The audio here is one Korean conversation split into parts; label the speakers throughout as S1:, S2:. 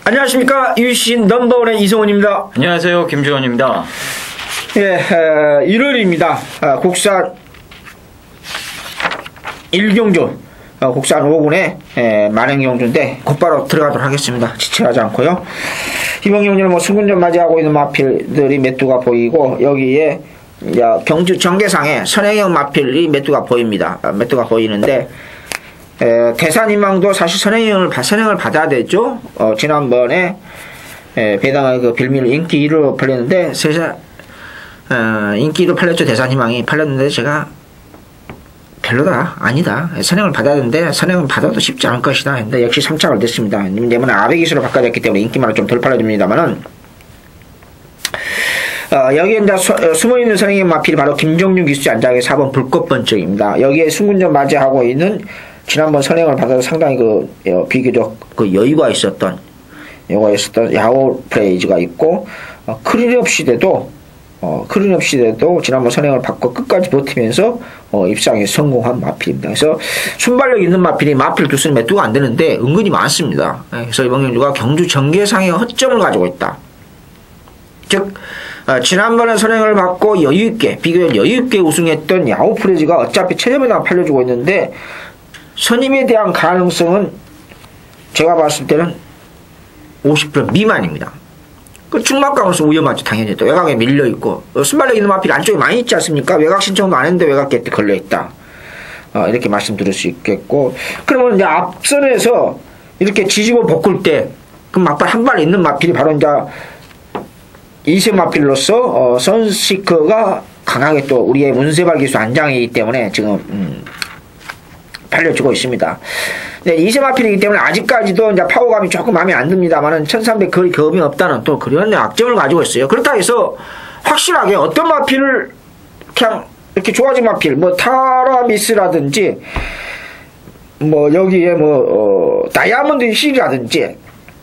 S1: 안녕하십니까. 유신 넘버원의 이성훈입니다.
S2: 안녕하세요. 김주원입니다.
S1: 예, 1월입니다. 국산 1경주, 국산 5군의 만행경주인데 곧바로 들어가도록 하겠습니다. 지체하지 않고요. 이번 경주는 승군전 맞이하고 있는 마필들이 몇 두가 보이고, 여기에 경주 전개상에 선행형 마필이 몇 두가 보입니다. 몇 두가 보이는데, 대산희망도 사실 선행을 받아야 되죠. 지난번에 배당의 그 빌미를 인기 1위로 팔렸는데, 인기 1위로 팔렸죠. 대산희망이 팔렸는데, 제가 별로다, 아니다, 선행을 받아야 되는데 선행을 받아도 쉽지 않을 것이다 했는데, 역시 3착을 냈습니다. 이번에 아베기수로 바꿔졌기 때문에 인기만은 좀 덜 팔려집니다만은, 여기에 이제 숨어있는 선행형 마필이 바로 김정준 기수지 안장의 4번 불꽃번쩍입니다. 여기에 승군전 맞이하고 있는, 지난번 선행을 받아서 상당히 비교적 여유가 있었던 야호 프레이즈가 있고, 크리럽 시대도 지난번 선행을 받고 끝까지 버티면서 입상에 성공한 마필입니다. 그래서 순발력 있는 마필이 마필 두수는 몇 두가 안 되는데 은근히 많습니다. 그래서 이번 경주가 경주 전개상의 허점을 가지고 있다. 즉, 지난번에 선행을 받고 비교적 여유있게 우승했던 야호 프레이즈가 어차피 체점에다가 팔려주고 있는데, 선임에 대한 가능성은 제가 봤을 때는 50% 미만입니다. 중막 가능성 위험하죠. 당연히 또 외곽에 밀려있고, 순발력 있는 마필이 안쪽에 많이 있지 않습니까? 외곽 신청도 안 했는데 외곽 곁에 걸려있다, 이렇게 말씀드릴 수 있겠고, 그러면 이제 앞선에서 이렇게 지지고 볶을 때 그 막발 한 발 있는 마필이 바로 이제 이세 마필로서 선시크가 강하게 또 우리의 문세발 기수 안장이기 때문에 지금 팔려주고 있습니다. 네, 이세 마필이기 때문에 아직까지도 이제 파워감이 조금 마음에 안 듭니다만은 1300 거의 경험이 없다는 또 그런 악점을 가지고 있어요. 그렇다고 해서 확실하게 어떤 마필을 그냥 이렇게 좋아진 마필, 타라미스라든지 여기에 다이아몬드 힐이라든지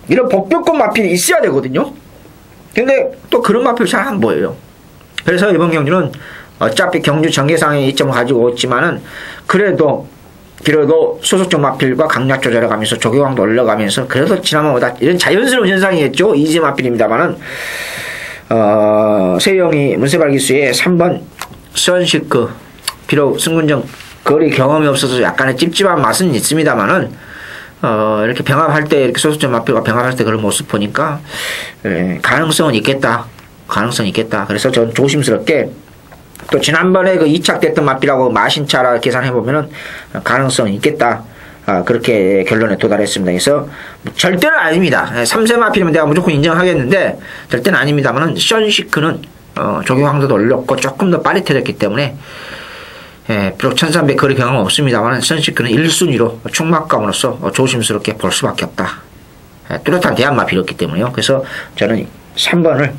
S1: 이런 복벽권 마필이 있어야 되거든요. 근데 또 그런 마필 잘 안 보여요. 그래서 이번 경주는 어차피 경주 전개상의 이점을 가지고 있지만은, 그래도 소속적 마필과 강약 조절해가면서 조교강도 올려가면서, 그래도 지난번보다 이런 자연스러운 현상이겠죠. 이제 마필입니다만은, 세영이 문세발 기수의 3번 선시크, 비록 승군전 거리 경험이 없어서 약간의 찝찝한 맛은 있습니다만은, 이렇게 병합할 때, 이렇게 소속적 마필과 병합할 때 그런 모습 보니까, 가능성은 있겠다. 그래서 전 조심스럽게, 또 지난번에 그 2착 됐던 마필하고 마신차라 계산해보면은 가능성은 있겠다, 그렇게 결론에 도달했습니다. 그래서 절대는 아닙니다. 3세 마필이면 내가 무조건 인정하겠는데 절대는 아닙니다만은, 선시크는 조교강도도 올렸고 조금 더 빠릿해졌기 때문에, 비록 1300 거리 경험은 없습니다만 선시크는 1순위로 충막감으로써 조심스럽게 볼 수밖에 없다. 뚜렷한 대안마필이었기 때문에요. 그래서 저는 3번을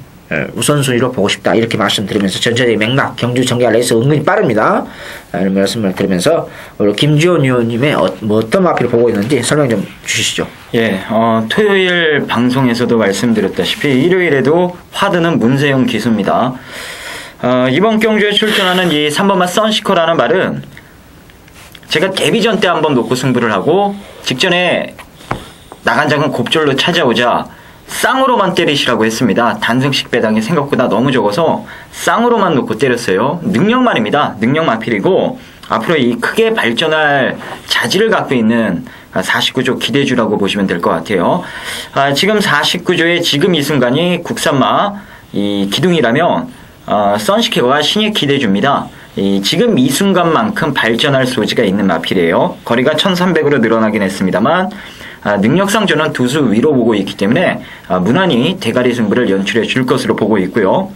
S1: 우선순위로 보고 싶다, 이렇게 말씀드리면서, 전체적인 맥락, 경주 전개 레이스 은근히 빠릅니다. 이런 말씀을 드리면서 우리 김주원 의원님의 어떤 마필을 보고 있는지 설명 좀 주시죠.
S2: 예, 토요일 방송에서도 말씀드렸다시피 일요일에도 화두는 문세영 기수입니다. 이번 경주에 출전하는 이 3번마 선시커라는 말은 제가 데뷔전 때 한번 놓고 승부를 하고, 직전에 나간장은 곱절로 찾아오자 쌍으로만 때리시라고 했습니다. 단승식 배당이 생각보다 너무 적어서 쌍으로만 놓고 때렸어요. 능력만입니다. 능력만필이고, 앞으로 이 크게 발전할 자질을 갖고 있는 49조 기대주라고 보시면 될 것 같아요. 지금 49조의 지금 이 순간이 국산마 이 기둥이라면, 선시케가 신의 기대줍니다. 지금 이 순간만큼 발전할 소지가 있는 마필이에요. 거리가 1300으로 늘어나긴 했습니다만, 능력상 저는 두수 위로 보고 있기 때문에 무난히 대가리 승부를 연출해 줄 것으로 보고 있고요.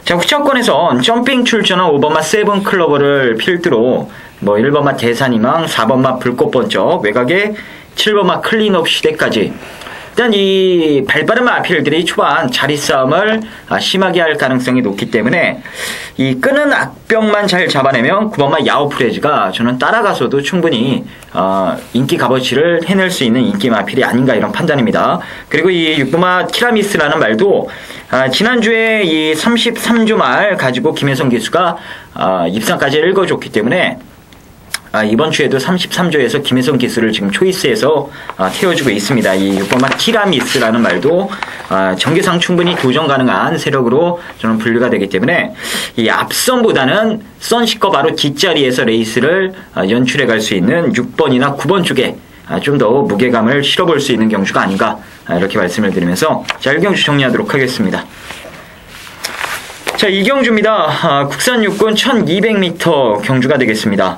S2: 자, 후천권에서 점핑 출전한 5번마 세븐 클로버를 필두로 1번마 대산희망, 4번마 불꽃번쩍, 외곽에 7번마 클린업 시대까지, 일단 이 발빠른 마필들이 초반 자리 싸움을 심하게 할 가능성이 높기 때문에, 이 끄는 악병만 잘 잡아내면 9번마 야호 프레즈가 저는 따라가서도 충분히 인기 값어치를 해낼 수 있는 인기 마필이 아닌가, 이런 판단입니다. 그리고 이 6번마 티라미스라는 말도 지난주에 이 33주 말 가지고 김혜성 기수가 입상까지 읽어줬기 때문에 이번 주에도 33조에서 김혜성 기수를 지금 초이스해서 태워주고 있습니다. 이 6번마 티라미스라는 말도 정계상 충분히 도전 가능한 세력으로 저는 분류가 되기 때문에 이 앞선보다는 선시커 바로 뒷자리에서 레이스를 연출해 갈 수 있는 6번이나 9번 쪽에 좀 더 무게감을 실어볼 수 있는 경주가 아닌가 이렇게 말씀을 드리면서 자 1경주 정리하도록 하겠습니다. 자 2경주입니다. 국산 육군 1200m 경주가 되겠습니다.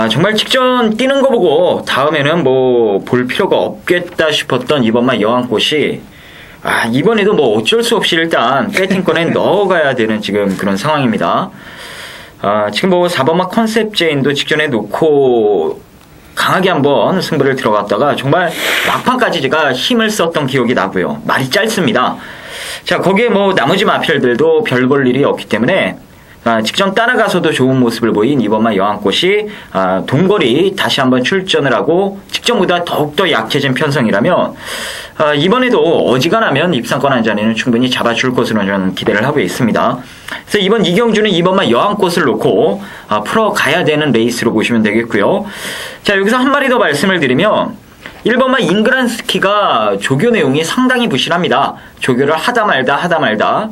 S2: 정말 직전 뛰는 거 보고 다음에는 뭐 볼 필요가 없겠다 싶었던 이번만 여왕꽃이 이번에도 뭐 어쩔 수 없이 일단 배팅권에 넣어가야 되는 지금 그런 상황입니다. 지금 뭐 4번마 컨셉제인도 직전에 놓고 강하게 한번 승부를 들어갔다가 정말 막판까지 제가 힘을 썼던 기억이 나고요. 말이 짧습니다. 자 거기에 뭐 나머지 마필들도 별 볼 일이 없기 때문에 직전 따라가서도 좋은 모습을 보인 이번만 여왕꽃이 동거리 다시 한번 출전을 하고 직전보다 더욱더 약해진 편성이라면 이번에도 어지간하면 입상권 한 자리는 충분히 잡아줄 것으로 저는 기대를 하고 있습니다. 그래서 이번 이경주는 이번만 여왕꽃을 놓고 풀어가야 되는 레이스로 보시면 되겠고요. 자 여기서 한 마리 더 말씀을 드리면 1번만 잉그란스키가 조교 내용이 상당히 부실합니다. 조교를 하다 말다.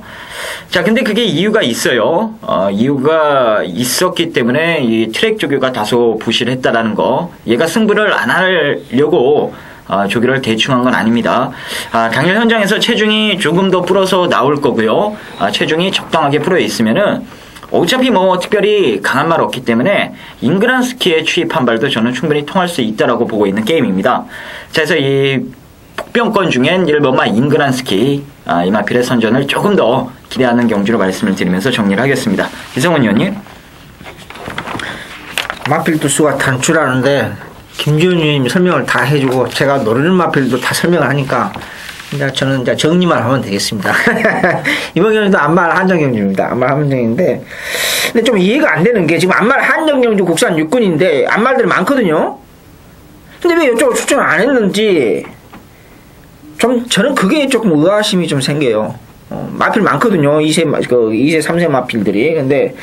S2: 자, 근데 그게 이유가 있어요. 이유가 있었기 때문에 이 트랙 조교가 다소 부실했다라는 거. 얘가 승부를 안 하려고 조교를 대충 한 건 아닙니다. 당일 현장에서 체중이 조금 더 불어서 나올 거고요. 체중이 적당하게 불어 있으면은 어차피 뭐 특별히 강한 말 없기 때문에 잉그란스키에 취입한 발도 저는 충분히 통할 수 있다라고 보고 있는 게임입니다. 자, 그래서 이 폭병권 중엔 1번마 잉그란스키 이 마필의 선전을 조금 더 기대하는 경주로 말씀을 드리면서 정리를 하겠습니다. 이성훈 의원님.
S1: 마필 두수가 단출하는데 김지훈 의원님이 설명을 다 해주고 제가 노르는 마필도 다 설명을 하니까 저는 이제 정리만 하면 되겠습니다. 이번 경주도 안말 한정경주입니다. 안말 한정인데, 근데 좀 이해가 안 되는 게 지금 안말 한정경주 국산 육군인데 안말들이 많거든요. 근데 왜 이쪽으로 추천을 안 했는지 좀 저는 그게 조금 의아심이 좀 생겨요. 마필 많거든요. 2세, 3세 마필들이. 근데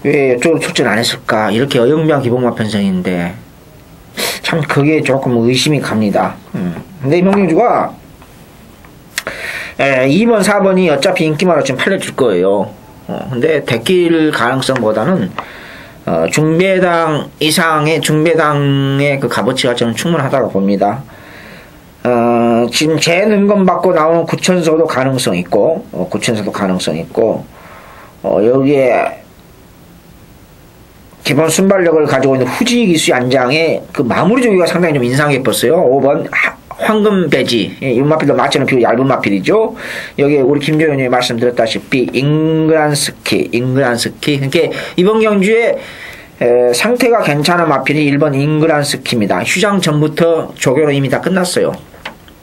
S1: 왜 이쪽으로 추천 안 했을까? 이렇게 어영부양 기본마 편성인데 참 그게 조금 의심이 갑니다. 근데 이번 경주가 2번, 4번이 어차피 인기마로 지금 팔려줄 거예요. 근데 대길 가능성보다는 중배당 이상의 중배당의 그 값어치가 저는 충분하다고 봅니다. 지금 재능건 받고 나오는 구천서도 가능성 있고, 여기에 기본 순발력을 가지고 있는 후지 기수 안장의 그 마무리 조기가 상당히 좀 인상 깊었어요. 5번 황금 배지, 이 마필도 맞추는 비교 얇은 마필이죠. 여기에 우리 김정현 의원이 말씀드렸다시피 잉그란스키. 그러니까 이번 경주에 상태가 괜찮은 마필이 1번 잉그란스키입니다. 휴장 전부터 조교는 이미 다 끝났어요.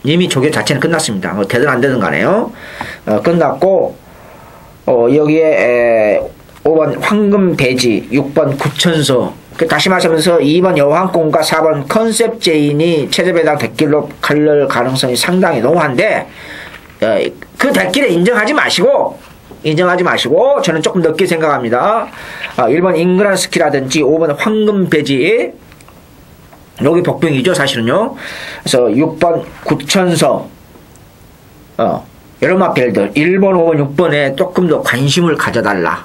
S1: 이미 조교 자체는 끝났습니다. 되든 안 되든 간에요. 끝났고 여기에 5번 황금 배지, 6번 구천서. 다시 말하면서 2번 여왕공과 4번 컨셉 제인이 체제배당 대길로 갈릴 가능성이 상당히 농후한데 그 대길에 인정하지 마시고 저는 조금 늦게 생각합니다. 1번 잉그란스키라든지 5번 황금 배지 여기 복병이죠 사실은요. 그래서 6번 구천서 여러 마필들 1번 5번 6번에 조금 더 관심을 가져달라.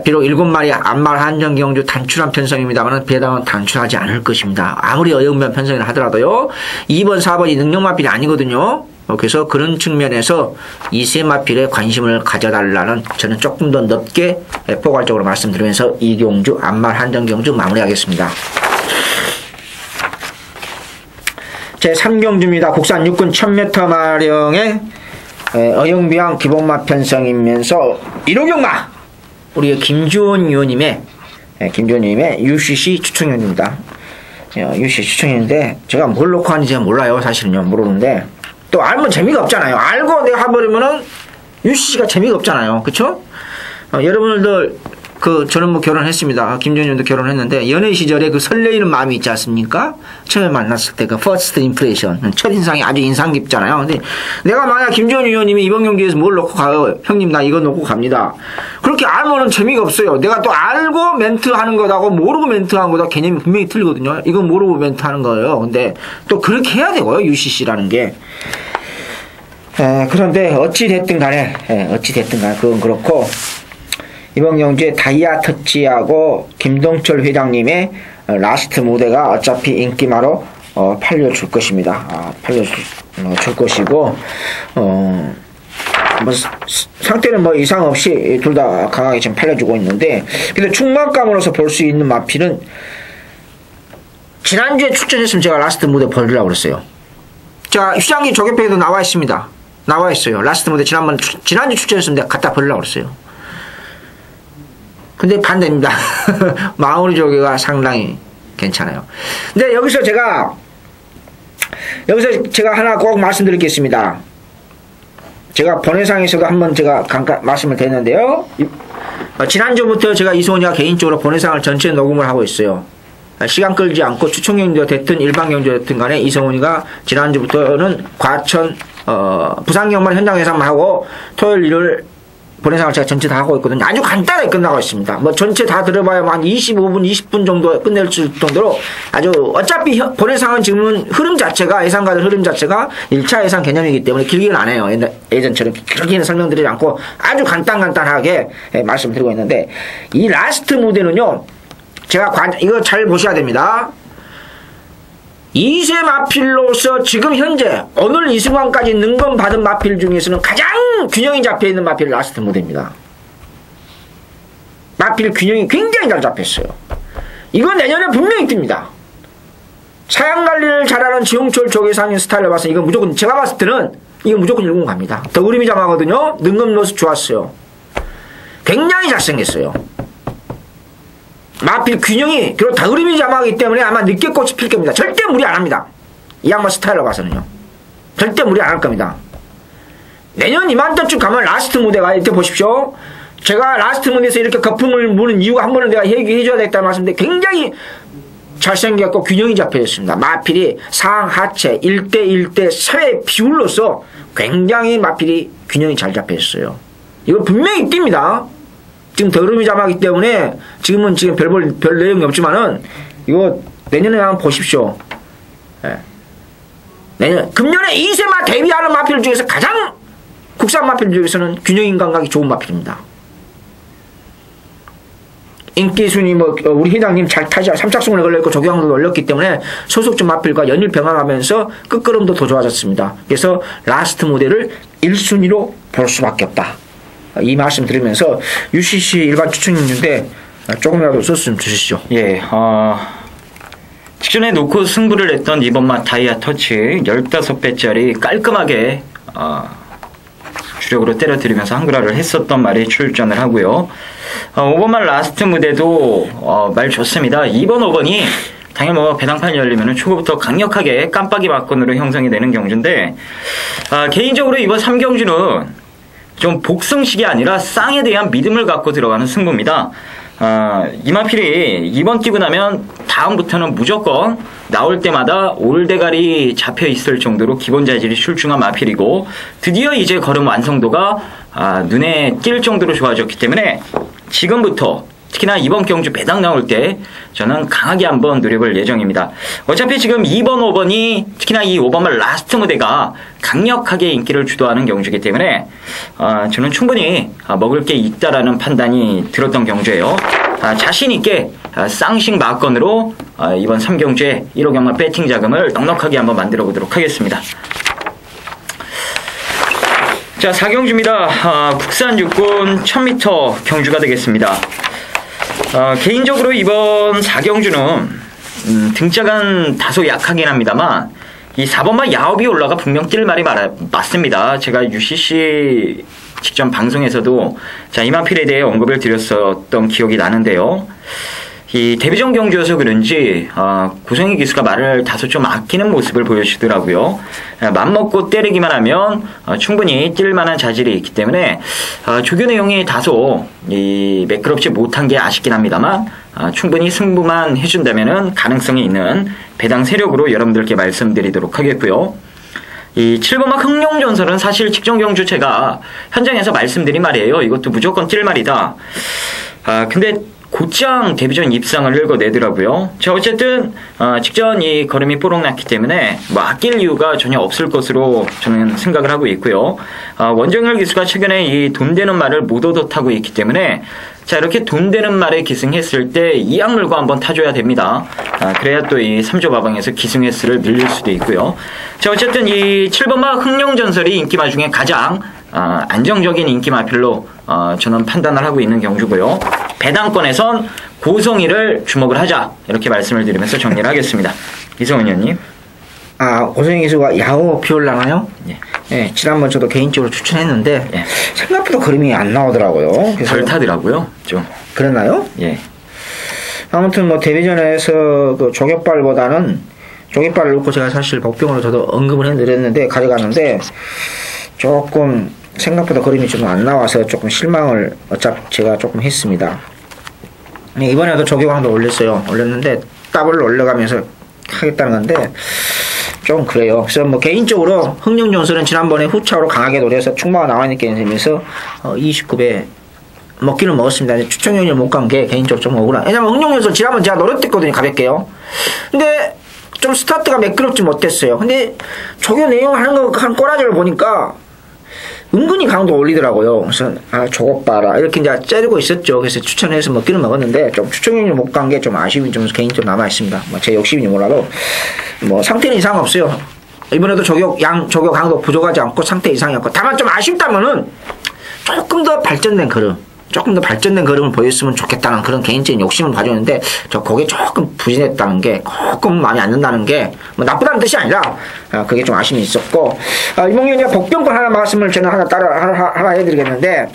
S1: 비록 7마리 안말 한정경주 단출한 편성입니다만 배당은 단출하지 않을 것입니다. 아무리 어영부양 편성이라 하더라도요. 2번 4번이 능력마필이 아니거든요. 그래서 그런 측면에서 2세 마필에 관심을 가져달라는 저는 조금 더 넓게 포괄적으로 말씀드리면서 이 경주 안말 한정경주 마무리하겠습니다. 제3경주입니다. 국산 육군 1000m 마령의 어영부양 기본마 편성이면서 1호경마 우리 김주원 의원님의 UCC 추천위원입니다. UCC 추천위원인데 제가 뭘 놓고 하는지 제가 몰라요. 사실은요. 모르는데 또 알면 재미가 없잖아요. 알고 내가 해버리면은 UCC가 재미가 없잖아요. 그쵸? 여러분들 저는 뭐 결혼했습니다. 김정윤도 결혼했는데, 연애 시절에 그 설레이는 마음이 있지 않습니까? 처음에 만났을 때 그 퍼스트 임프레션. 첫인상이 아주 인상 깊잖아요. 근데 내가 만약 김정은 의원님이 이번 경기에서 뭘 놓고 가요? 형님, 나 이거 놓고 갑니다. 그렇게 알면은 재미가 없어요. 내가 또 알고 멘트 하는 거하고 모르고 멘트 하는 거다 개념이 분명히 틀리거든요. 이건 모르고 멘트 하는 거예요. 근데 또 그렇게 해야 되고요. UCC라는 게. 그런데 어찌됐든 간에 그건 그렇고, 이번 경주에 다이아 터치하고 김동철 회장님의 라스트 무대가 어차피 인기마로 팔려줄 것입니다. 팔려줄 것이고, 뭐 상태는 뭐 이상 없이 둘 다 강하게 지금 팔려주고 있는데, 근데 충만감으로서 볼 수 있는 마필은 지난주에 출전했으면 제가 라스트 무대 벌리라고 그랬어요. 자, 휴장기 조개패에도 나와 있습니다. 나와 있어요. 라스트 무대 지난주 출전했으면 내가 갖다 벌리라고 그랬어요. 근데 반대입니다. 마무리 조개가 상당히 괜찮아요. 근데 여기서 제가 하나 꼭 말씀드리겠습니다. 제가 번외상에서도 한번 제가 말씀을 드렸는데요. 지난주부터 제가 이소은이가 개인적으로 번외상을 전체 녹음을 하고 있어요. 시간 끌지 않고 추천 경주가 됐든 일반 경주가 됐든 간에 이성훈이가 지난주부터는 과천 부산 경만 현장 예상만 하고 토요일 일요일 번외상을 제가 전체 다 하고 있거든요. 아주 간단하게 끝나고 있습니다. 뭐 전체 다 들어봐야 한 25분 20분 정도 끝낼 정도로 아주 어차피 번외상은 지금은 흐름 자체가 예상가들 흐름 자체가 1차 예상 개념이기 때문에 길게는 안 해요. 예전처럼 그렇게는 설명드리지 않고 아주 간단하게 말씀드리고 있는데, 이 라스트 무대는요, 제가 이거 잘 보셔야 됩니다. 2세 마필로서 지금 현재 오늘 이 순간까지 능검 받은 마필 중에서는 가장 균형이 잡혀있는 마필 라스트 무대입니다. 마필 균형이 굉장히 잘 잡혔어요. 이건 내년에 분명히 뜹니다. 사양관리를 잘하는 지용철 조계사님 스타일로 봐서 이건 무조건, 제가 봤을 때는 이건 무조건 1군 갑니다. 더그림이 장하거든요. 능검 노스 좋았어요. 굉장히 잘생겼어요. 마필 균형이, 그리고 다그림이 자막이기 때문에 아마 늦게 꽃이 필 겁니다. 절대 무리 안 합니다. 이 양반 스타일로 봐서는요. 절대 무리 안 할 겁니다. 내년 이맘때쯤 가면 라스트 무대가, 이렇게 보십시오. 제가 라스트 무대에서 이렇게 거품을 무는 이유가 한 번은 내가 얘기해줘야 되겠다는 말씀인데, 굉장히 잘생겼고 균형이 잡혀졌습니다. 마필이 상, 하체, 1대1대 사회 비율로서 굉장히 마필이 균형이 잘 잡혀졌어요. 이거 분명히 띕니다. 지금 더그림이 자막이기 때문에 지금 별 내용이 없지만은 이거 내년에 한번 보십시오. 금년에 2세마 데뷔하는 마필 중에서 가장 국산 마필 중에서는 균형인 감각이 좋은 마필입니다. 인기 순위 우리 회장님 잘 타자 3착순을 걸려있고 조경도 올렸기 때문에 소속주 마필과 연일 병합하면서 끝걸음도 더 좋아졌습니다. 그래서 라스트 모델을 1순위로 볼 수밖에 없다. 이 말씀 드리면서 UCC 일반 추천이 있는데 조금이라도 소스 좀 주시죠.
S2: 예, 직전에 놓고 승부를 했던 이번마 다이아 터치 15배짜리 깔끔하게 주력으로 때려드리면서 한글화를 했었던 말에 출전을 하고요. 5번만 라스트 무대도 말 좋습니다. 2번, 5번이 당연히 배당판이 열리면 초반부터 강력하게 깜빡이 막건으로 형성이 되는 경주인데, 개인적으로 이번 3경주는 좀 복승식이 아니라 쌍에 대한 믿음을 갖고 들어가는 승부입니다. 이마필이 이번 뛰고 나면 다음부터는 무조건 나올 때마다 올대가리 잡혀 있을 정도로 기본 자질이 출중한 마필이고, 드디어 이제 걸음 완성도가 눈에 띌 정도로 좋아졌기 때문에 지금부터 특히나 이번 경주 배당 나올 때 저는 강하게 한번 노려볼 예정입니다. 어차피 지금 2번, 5번이 특히나 이 5번만 라스트 무대가 강력하게 인기를 주도하는 경주이기 때문에 저는 충분히 먹을 게 있다라는 판단이 들었던 경주예요. 자신있게 쌍식 막건으로 이번 3경주에 1호 경마 배팅 자금을 넉넉하게 한번 만들어 보도록 하겠습니다. 자, 4경주입니다. 국산 육군 1000m 경주가 되겠습니다. 개인적으로 이번 4경주는 등짝은 다소 약하긴 합니다만 이 4번만 야업이 올라가 분명 뛸 말이 맞습니다. 제가 UCC 직전 방송에서도 이마필에 대해 언급을 드렸었던 기억이 나는데요. 이 데뷔전 경주여서 그런지 고성희 기수가 말을 다소 좀 아끼는 모습을 보여주더라고요. 맘먹고 때리기만 하면 충분히 뛸 만한 자질이 있기 때문에 조교 내용이 다소 매끄럽지 못한 게 아쉽긴 합니다만 충분히 승부만 해준다면 가능성이 있는 배당 세력으로 여러분들께 말씀드리도록 하겠고요. 이 7번막 흥룡전설은 사실 직전 경주체가 현장에서 말씀드린 말이에요. 이것도 무조건 뛸 말이다. 근데 곧장 데뷔전 입상을 읽어내더라고요. 자, 어쨌든 직전 이 걸음이 뽀록 났기 때문에 뭐 아낄 이유가 전혀 없을 것으로 저는 생각을 하고 있고요. 원정열 기수가 최근에 이 돈 되는 말을 못 얻어타고 있기 때문에 자, 이렇게 돈 되는 말에 기승했을 때 이 약물과 한번 타줘야 됩니다. 그래야 또 이 3조 마방에서 기승했을을 밀릴 수도 있고요. 자, 어쨌든 이 7번막 흥룡전설이 인기마 중에 가장 안정적인 인기마필로 저는 판단을 하고 있는 경주고요. 배당권에선 고성희를 주목을 하자 이렇게 말씀을 드리면서 정리를 하겠습니다. 이성훈 의원님.
S1: 고성희 기수가 야호 피올라나요?
S2: 예.
S1: 예, 지난번 저도 개인적으로 추천했는데
S2: 예.
S1: 생각보다 그림이 안 나오더라고요. 그래서
S2: 덜 타더라고요. 좀.
S1: 그랬나요?
S2: 예.
S1: 아무튼 뭐 데뷔전에서 그 조격발보다는 조격발을 놓고 제가 사실 복병으로 저도 언급을 해드렸는데 가져갔는데 조금 생각보다 그림이 좀 안 나와서 조금 실망을 어차피 제가 조금 했습니다. 이번에도 조교강도 올렸는데 더블로 올려가면서 하겠다는 건데 좀 그래요. 그래서 뭐 개인적으로 흥룡전설은 지난번에 후차로 강하게 노려서 충마가 나와있는 게임에서 29배 먹기는 먹었습니다. 추천용이 못 간 게 개인적으로 좀 억울한. 왜냐면 흥룡전설 지난번 제가 노렸댔거든요. 가볍게요. 근데 좀 스타트가 매끄럽지 못했어요. 근데 조교 내용 하는 꼬라지를 보니까 은근히 강도 올리더라고요. 그래서 저것 봐라 이렇게 이제 째리고 있었죠. 그래서 추천해서 먹기는 먹었는데 좀 추천용이 못 간 게 좀 아쉬움이 좀 개인적으로 남아 있습니다. 뭐 제 욕심인지 몰라도 뭐 상태는 이상 없어요. 이번에도 조교 강도 부족하지 않고 상태 이상이었고 다만 좀 아쉽다면은 조금 더 발전된 걸음을 보였으면 좋겠다는 그런 개인적인 욕심을 가지고 있는데 그게 조금 부진했다는 게 조금 마음에 안 든다는 게 뭐 나쁘다는 뜻이 아니라 그게 좀 아쉬움이 있었고 이몽룡이가 복병권 하나 말씀을 저는 하나 해드리겠는데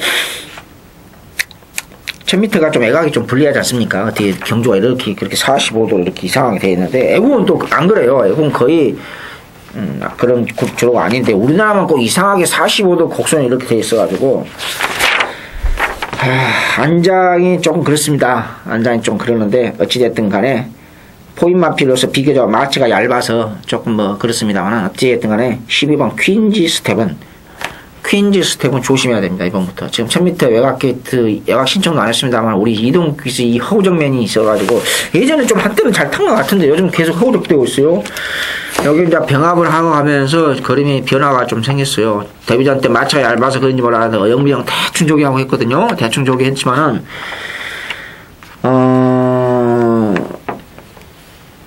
S1: 1000m가 좀 애각이 좀 불리하지 않습니까? 어떻게 경주가 이렇게 그렇게 45도 이렇게 이상하게 되어 있는데 애국은 또 안 그래요. 애국은 거의 그런 구조가 아닌데 우리나라만 꼭 이상하게 45도 곡선이 이렇게 되어 있어가지고 안장이 조금 그렇습니다. 안장이 좀 그러는데 어찌됐든 간에 포인마필로서 비교적 마취가 얇아서 조금 뭐 그렇습니다만 어찌됐든 간에 12번 퀸지 스텝은 조심해야 됩니다. 이번부터 지금 1000m 외곽 게이트 외곽 신청도 안 했습니다만 우리 이동 기수 이 허우적면이 있어가지고 예전에 좀 한때는 잘 탄 것 같은데 요즘 계속 허우적되고 있어요. 여기 이제 병합을 하고 가면서 그림이 변화가 좀 생겼어요. 데뷔전 때 마차가 얇아서 그런지 몰라도 어영부영 대충 조기하고 했거든요. 대충 조기했지만은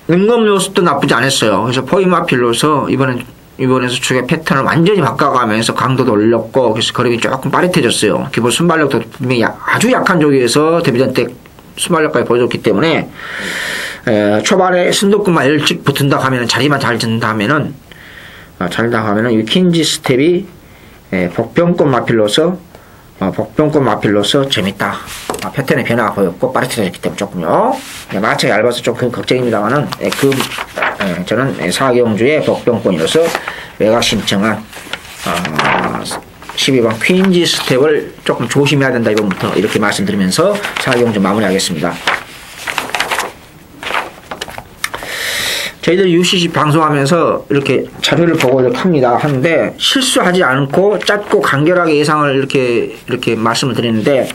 S1: 능검 요습도 나쁘지 않았어요. 그래서 포이마필로서 이번에 수축의 패턴을 완전히 바꿔가면서 강도도 올렸고 그래서 그림이 조금 빠릿해졌어요. 기본 순발력도 분명히 아주 약한 조기에서 데뷔전 때 순발력까지 보여줬기 때문에 초반에 순도급만 일찍 붙은다 하면은 자리만 잘 든다 하면은 이 퀸지 스텝이 복병권 마필로서 재밌다. 패턴의 변화가 보였고 빠릿해졌기 때문에 조금요. 마차가 얇아서 좀 큰 걱정입니다만은 저는 사경주의 복병권이로서 외곽 신청한 12번 퀸지 스텝을 조금 조심해야 된다 이번부터 이렇게 말씀드리면서 사경주 마무리하겠습니다. 저희들 UCC 방송하면서 이렇게 자료를 보고 이렇게 하는데 실수하지 않고 짧고 간결하게 예상을 이렇게 말씀을 드리는데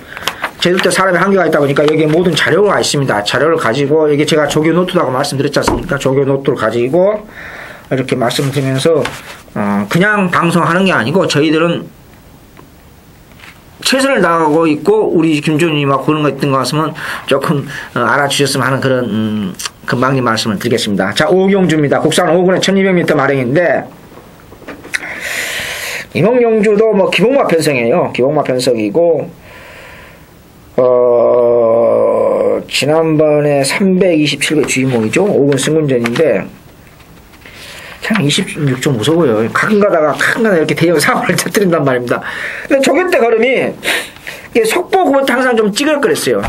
S1: 저희들도 사람의 한계가 있다 보니까 여기에 모든 자료가 있습니다. 자료를 가지고 이게 제가 조교 노트라고 말씀드렸지 않습니까? 조교 노트를 가지고 이렇게 말씀을 드리면서 그냥 방송하는 게 아니고 저희들은 최선을 다하고 있고 우리 김준님하고 그런 거 있던 것 같으면 조금 알아주셨으면 하는 그런 금방님 말씀을 드리겠습니다. 자, 오경주입니다. 국산 5군의 1200m 마랭인데 이몽룡주도 뭐 기복마 편성이에요. 기복마 편성이고 지난번에 327개 주인공이죠. 5군 승군전인데 참 26 좀 무서워요. 가끔가다가 이렇게 대형 사고를 터뜨린단 말입니다. 근데 조교 때 걸음이 속보 그것도 항상 좀 찌글거렸어요.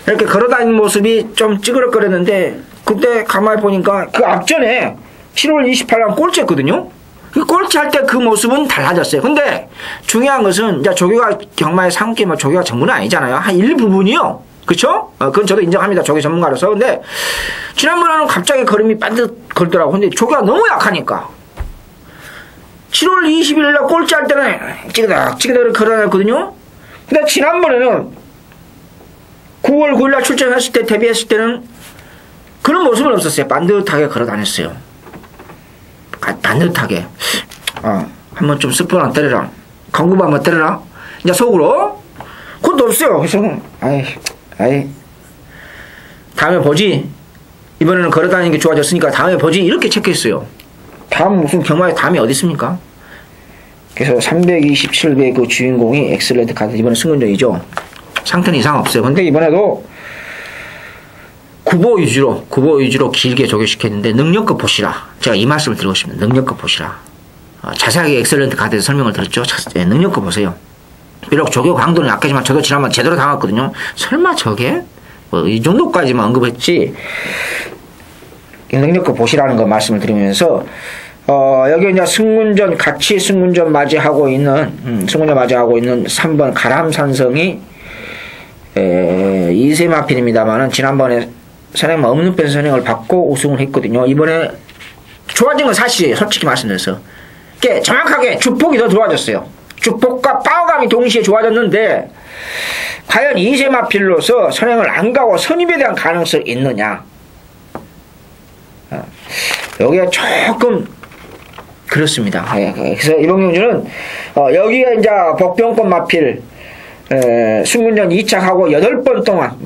S1: 이렇게 걸어다니는 모습이 좀 찌그러거렸는데 그때 가만히 보니까 그 앞전에 7월 28일 꼴찌했거든요. 그 꼴찌할 때 그 모습은 달라졌어요. 근데 중요한 것은 이제 조교가 경마의 상계 뭐 조교가 전문은 아니잖아요. 한 일부분이요. 그쵸? 그건 저도 인정합니다. 조교 전문가로서. 근데 지난번에는 갑자기 걸음이 반듯 걸더라고. 근데 조교가 너무 약하니까 7월 20일 날 꼴찌할 때는 찌그덕 걸어다녔거든요. 근데 지난번에는 9월 9일 날 출전했을 때 데뷔했을 때는 그런 모습은 없었어요. 반듯하게 걸어다녔어요. 반듯하게. 한번 좀 스폰 안 때려라. 강구바 한번 때려라. 이제 속으로. 그것도 없어요. 그래서 아이 다음에 보지. 이번에는 걸어다니는 게 좋아졌으니까 다음에 보지. 이렇게 체크했어요. 다음 무슨 경마에 다음이 어디 있습니까? 그래서 327배 그 주인공이 엑셀런트 카드 이번에 승근전이죠. 상태는 이상 없어요. 근데 이번에도 구보 위주로 길게 조교시켰는데 능력껏 보시라. 제가 이 말씀을 드리고 싶습니다. 능력껏 보시라. 자세하게 엑셀런트 카드에서 설명을 드렸죠. 능력껏 보세요. 비록 조교 강도는 약하지만 저도 지난번 제대로 당했거든요. 설마 저게? 이 정도까지만 언급했지. 능력껏 보시라는 거 말씀을 드리면서 여기 이제 승문전 같이 승문전 맞이하고 있는 3번 가람산성이 2세 마필입니다만은 지난번에 선행 없는 편 선행을 받고 우승을 했거든요. 이번에 좋아진 건 사실이에요. 솔직히 말씀드려서 정확하게 주폭이 더 좋아졌어요. 주폭과 파워감이 동시에 좋아졌는데 과연 2세 마필로서 선행을 안 가고 선입에 대한 가능성이 있느냐. 여기가 조금 그렇습니다. 그래서 이번 경주는 여기에 이제 복병권 마필 승문전 2착하고 8번 동안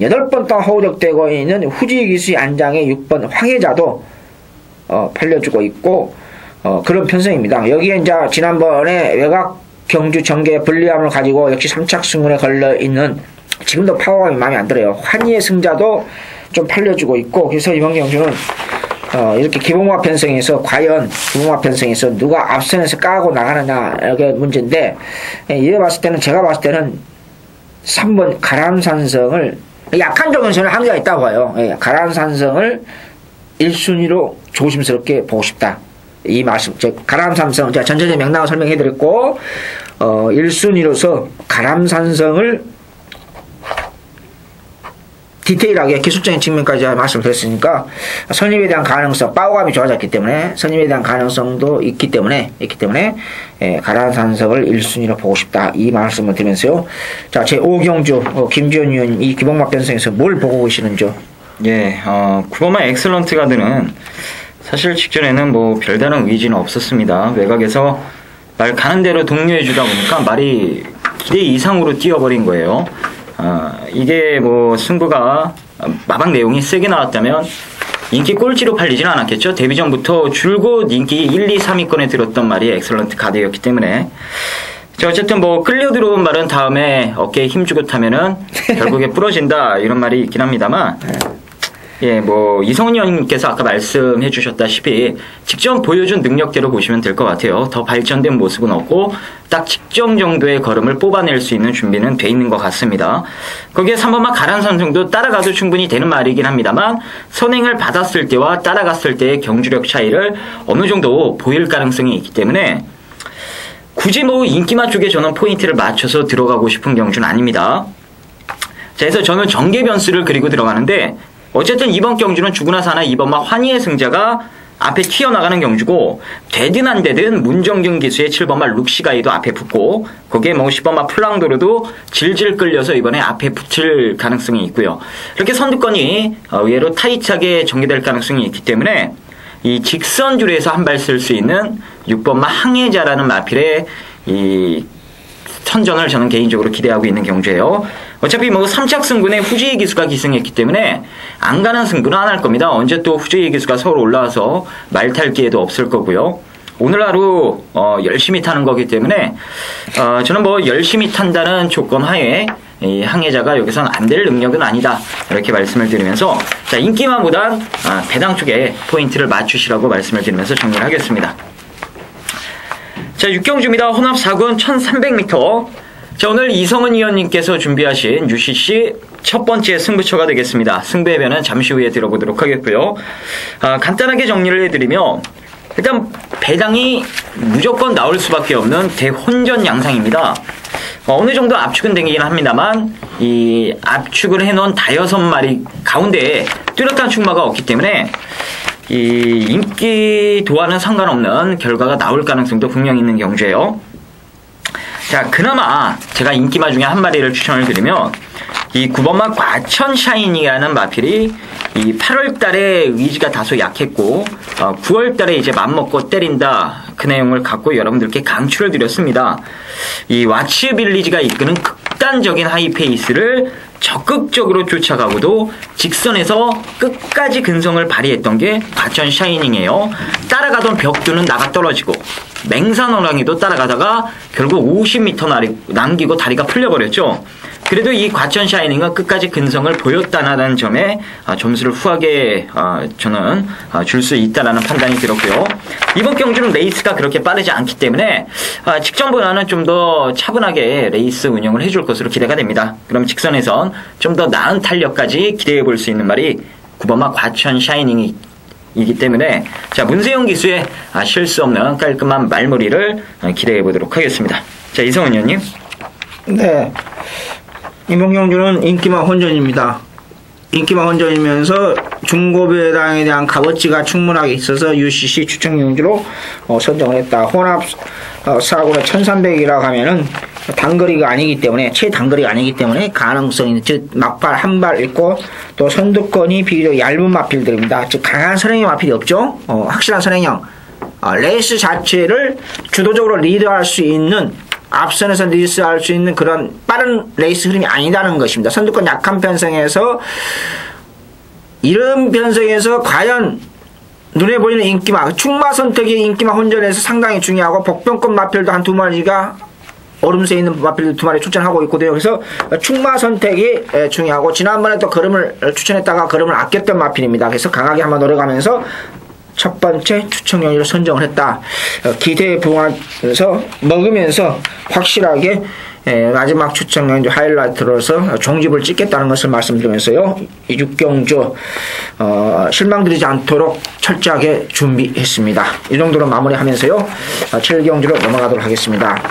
S1: 호적되고 있는 후지기수의 안장의 6번 황해자도 팔려주고 있고 그런 편성입니다. 여기에 이제 지난번에 외곽 경주 전개 불리함을 가지고 역시 3착 승문에 걸려 있는 지금도 파워감이 마음에 안 들어요. 환희의 승자도 좀 팔려주고 있고 그래서 이번 경주는 이렇게 기본화 편성에서 과연 기본화 편성에서 누가 앞선에서 까고 나가느냐 이게 문제인데 제가 봤을 때는 3번 가람산성을 약한 점은 저는 한계가 있다고 봐요. 가람산성을 1순위로 조심스럽게 보고 싶다. 이 말씀, 가람산성 제가 전체적인 맥락을 설명해드렸고 1순위로서 가람산성을 디테일하게 기술적인 측면까지 말씀드렸으니까 선입에 대한 가능성, 파워감이 좋아졌기 때문에 선입에 대한 가능성도 있기 때문에 가람산성을 1순위로 보고 싶다. 이 말씀을 드리면서요. 자, 제 5경주 김지현 의원님 이 기본막 변성에서 뭘 보고 계시는지요?
S2: 예, 구본마 엑셀런트 가드는 사실 직전에는 뭐 별다른 의지는 없었습니다. 외곽에서 말 가는 대로 독려해 주다 보니까 말이 기대 이상으로 뛰어버린 거예요. 이게 뭐 승부가 마방 내용이 세게 나왔다면 인기 꼴찌로 팔리진 않았겠죠. 데뷔 전부터 줄곧 인기 1, 2, 3위권에 들었던 말이 엑셀런트 가드였기 때문에 어쨌든 뭐 끌려 들어온 말은 다음에 어깨에 힘주고 타면은 결국에 부러진다 이런 말이 있긴 합니다만 예, 뭐 이성은 의원님께서 아까 말씀해 주셨다시피 직접 보여준 능력대로 보시면 될 것 같아요. 더 발전된 모습은 없고 딱 직전 정도의 걸음을 뽑아낼 수 있는 준비는 돼 있는 것 같습니다. 거기에 3번마 가람산성도 따라가도 충분히 되는 말이긴 합니다만 선행을 받았을 때와 따라갔을 때의 경주력 차이를 어느 정도 보일 가능성이 있기 때문에 굳이 뭐 인기마 쪽에 저는 포인트를 맞춰서 들어가고 싶은 경주는 아닙니다. 자, 그래서 저는 전개 변수를 그리고 들어가는데 어쨌든 이번 경주는 죽으나 사나 2번마 환희의 승자가 앞에 튀어나가는 경주고 되든 안 되든 문정균 기수의 7번마 룩시가이도 앞에 붙고 거기에 뭐 10번마 플랑도르도 질질 끌려서 이번에 앞에 붙을 가능성이 있고요. 이렇게 선두권이 의외로 타이트하게 전개될 가능성이 있기 때문에 이 직선줄에서 한 발 쓸 수 있는 6번마 항해자라는 마필의 이 선전을 저는 개인적으로 기대하고 있는 경주예요. 어차피 뭐 3착 승분에 후지의 기수가 기승했기 때문에 안 가는 승부는 안 할 겁니다. 언제 또 후지의 기수가 서울 올라와서 말 탈 기회도 없을 거고요. 오늘 하루 열심히 타는 거기 때문에 저는 뭐 열심히 탄다는 조건 하에 이 항해자가 여기선 안 될 능력은 아니다 이렇게 말씀을 드리면서 자, 인기만보단 배당 쪽에 포인트를 맞추시라고 말씀을 드리면서 정리를 하겠습니다. 자, 6경주입니다. 혼합 4군 1300m. 자, 오늘 이성은 의원님께서 준비하신 UCC 첫 번째 승부처가 되겠습니다. 승부의 변은 잠시 후에 들어보도록 하겠고요. 간단하게 정리를 해드리면 일단 배당이 무조건 나올 수밖에 없는 대혼전 양상입니다. 어느 정도 압축은 되긴 합니다만 이 압축을 해놓은 5마리 가운데에 뚜렷한 충마가 없기 때문에 이 인기도와는 상관없는 결과가 나올 가능성도 분명히 있는 경주예요. 자, 그나마 제가 인기마 중에 한 마리를 추천을 드리면 이 9번마 과천 샤이니라는 마필이 이 8월달에 의지가 다소 약했고 9월달에 이제 맘먹고 때린다 그 내용을 갖고 여러분들께 강추를 드렸습니다. 이 와치 빌리지가 이끄는 극단적인 하이페이스를 적극적으로 쫓아가고도 직선에서 끝까지 근성을 발휘했던 게 과천 샤이닝이에요. 따라가던 벽두는 나가 떨어지고 맹산호랑이도 따라가다가 결국 50m 남기고 다리가 풀려버렸죠. 그래도 이 과천 샤이닝은 끝까지 근성을 보였다는 점에 점수를 후하게 저는 줄 수 있다는 판단이 들었고요. 이번 경주는 레이스가 그렇게 빠르지 않기 때문에 직전보다는 좀 더 차분하게 레이스 운영을 해줄 것으로 기대가 됩니다. 그럼 직선에선 좀 더 나은 탄력까지 기대해 볼 수 있는 말이 9번마 과천 샤이닝이 이기 때문에 자, 문세영 기수의 실수 없는 깔끔한 말머리를 기대해 보도록 하겠습니다. 자, 이성훈 의원님.
S1: 네, 이번 경주는 인기마 혼전입니다. 인기마 혼전이면서 중고배당에 대한 값어치가 충분하게 있어서 UCC 추천 경주로 선정을 했다. 혼합 사고는 1300이라고 하면은 단거리가 아니기 때문에 최단거리가 아니기 때문에 가능성이 즉 막발 한 발 있고 또 선두권이 비교적 얇은 마필들입니다. 즉 강한 선행형 마필이 없죠. 확실한 선행형 레이스 자체를 주도적으로 리드할 수 있는 앞선에서 리드할 수 있는 그런 빠른 레이스 흐름이 아니다는 것입니다. 선두권 약한 편성에서 이런 편성에서 과연 눈에 보이는 인기마 충마 선택이 인기마 혼전에서 상당히 중요하고 복병권 마필도 한 2마리가 얼음새에 있는 마필도 2마리 추천하고 있거든요. 그래서 충마 선택이 중요하고 지난번에 또 걸음을 추천했다가 걸음을 아꼈던 마필입니다. 그래서 강하게 한번 노려가면서 첫 번째 추천 경기를 선정을 했다. 기대에 부응하면서 먹으면서 확실하게 마지막 추천 경기 하이라이트로서 종집을 찍겠다는 것을 말씀드리면서요. 이 6경주 실망드리지 않도록 철저하게 준비했습니다. 이 정도로 마무리하면서요. 7경주로 넘어가도록 하겠습니다.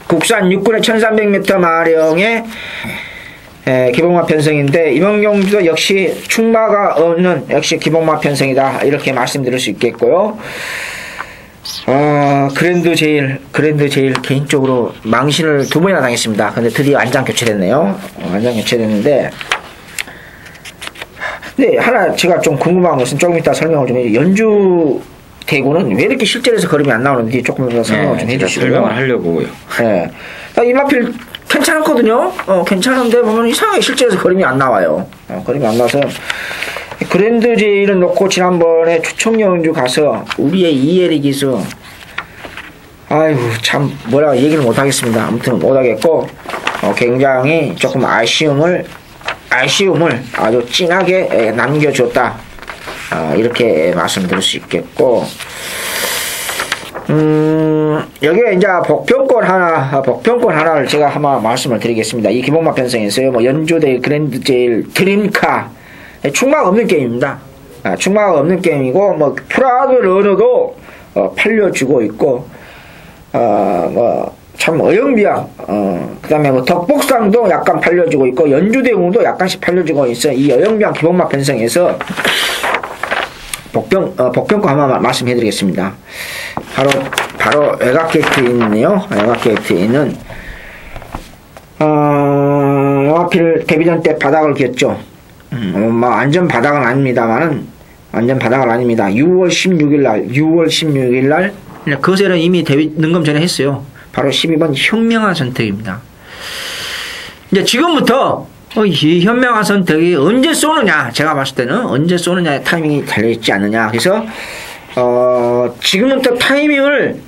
S1: 국산 육군의 1300m 마령의 기복마 편성인데 이번 경주도 역시 충마가 없는 역시 기복마 편성이다 이렇게 말씀드릴 수 있겠고요. 그랜드 제일 개인적으로 망신을 2번이나 당했습니다. 근데 드디어 안장 교체됐네요. 안장 교체됐는데 근데 하나 제가 좀 궁금한 것은 조금 이따 설명을 좀 해주세요. 연주 대구는 왜 이렇게 실전에서 걸음이 안 나오는지 조금 더 설명을 좀 해주시고요.
S2: 설명을 하려고요.
S1: 네. 이 마필 괜찮거든요. 괜찮은데 보면 이상하게 실제에서 걸음이 안 나와요. 걸음이 안 나와서 그랜드 제일을 놓고 지난번에 추천경주 가서 우리의 이혜리 기수 아이고 참 뭐라고 얘기를 못하겠습니다. 아무튼 못하겠고 굉장히 조금 아쉬움을 아주 진하게 남겨줬다. 이렇게 말씀드릴 수 있겠고 여기에 이제 복평권 하나를 제가 한번 말씀을 드리겠습니다. 이 기복마 편성에서요, 뭐 연주대 그랜드 제일 드림카 충마가 없는 게임입니다. 충마가 없는 게임이고 뭐 프라드 러너도 팔려주고 있고 뭐 참 어영비약 그 다음에 뭐 덕복상도 약간 팔려주고 있고 연주대웅도 약간씩 팔려주고 있어. 이 어영비약 기복마 편성에서 복병권 한번 말씀해드리겠습니다. 바로 외곽게이트에 있네요. 외곽게이트에 있는 영화필 데뷔전 때 바닥을 기었죠. 뭐 완전 바닥은 아닙니다만은 완전 바닥은 아닙니다. 6월 16일날 거세는 이미 데뷔 능금 전에 했어요. 바로 12번 현명한 선택입니다. 이제 지금부터 이 현명한 선택이 언제 쏘느냐, 제가 봤을 때는 언제 쏘느냐의 타이밍이 달려있지 않느냐. 그래서 지금부터 타이밍을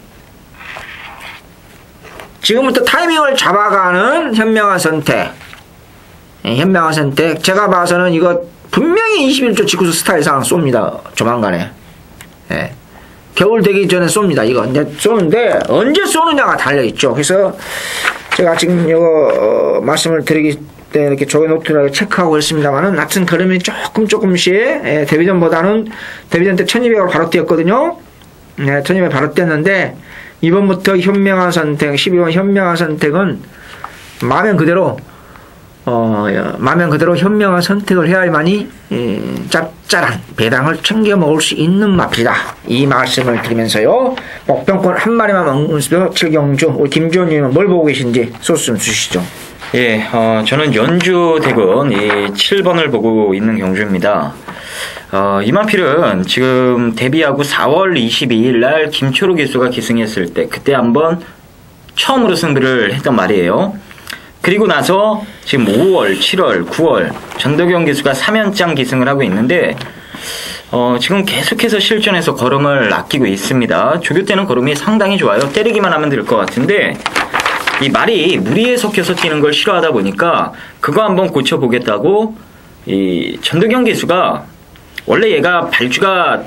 S1: 잡아가는 현명한 선택. 현명한 선택. 제가 봐서는 이거 분명히 21조 직구수 스타일상 쏩니다. 조만간에. 예. 겨울 되기 전에 쏩니다. 이거 이제 쏘는데 언제 쏘느냐가 달려있죠. 그래서 제가 지금 이거 말씀을 드리기 네, 이렇게 조개 노트를 체크하고 있습니다만은, 하여튼 걸음이 조금씩, 데뷔전보다는, 데뷔전 때 1200으로 바로 뛰었거든요. 네, 1200 바로 뛰었는데, 이번부터 현명한 선택, 12번 현명한 선택은, 마면 그대로 현명한 선택을 해야만이, 짭짤한 배당을 챙겨 먹을 수 있는 마필이다. 이 말씀을 드리면서요, 목병권 한 마리만 먹는 수도 7경주, 우리 김주호님은 뭘 보고 계신지 소스 좀 주시죠.
S2: 예, 저는 연주 대군 이 7번을 보고 있는 경주입니다. 이 마필은 지금 데뷔하고 4월 22일 날 김초로 기수가 기승했을 때, 그때 한번 처음으로 승부를 했단 말이에요. 그리고 나서 지금 5월, 7월, 9월 전도경 기수가 3연장 기승을 하고 있는데, 지금 계속해서 실전에서 걸음을 아끼고 있습니다. 조교 때는 걸음이 상당히 좋아요. 때리기만 하면 될 것 같은데, 이 말이 무리에 섞여서 뛰는 걸 싫어하다 보니까 그거 한번 고쳐보겠다고, 이 전도경 기수가 원래 얘가 발주가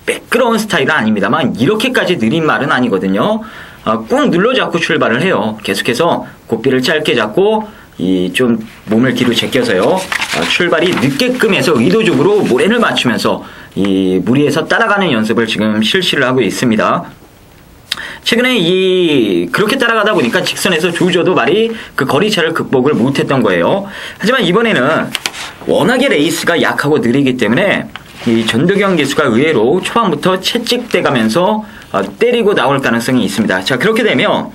S2: 매끄러운 스타일은 아닙니다만 이렇게까지 느린 말은 아니거든요. 꾹 눌러잡고 출발을 해요. 계속해서 고삐를 짧게 잡고 이 좀 몸을 뒤로 제껴서요, 출발이 늦게끔 해서 의도적으로 모래를 맞추면서 이 무리에서 따라가는 연습을 지금 실시를 하고 있습니다. 최근에 그렇게 따라가다 보니까 직선에서 조져도 말이 그 거리차를 극복을 못했던 거예요. 하지만 이번에는 워낙에 레이스가 약하고 느리기 때문에 이 전도경 기수가 의외로 초반부터 채찍대 가면서 때리고 나올 가능성이 있습니다. 자, 그렇게 되면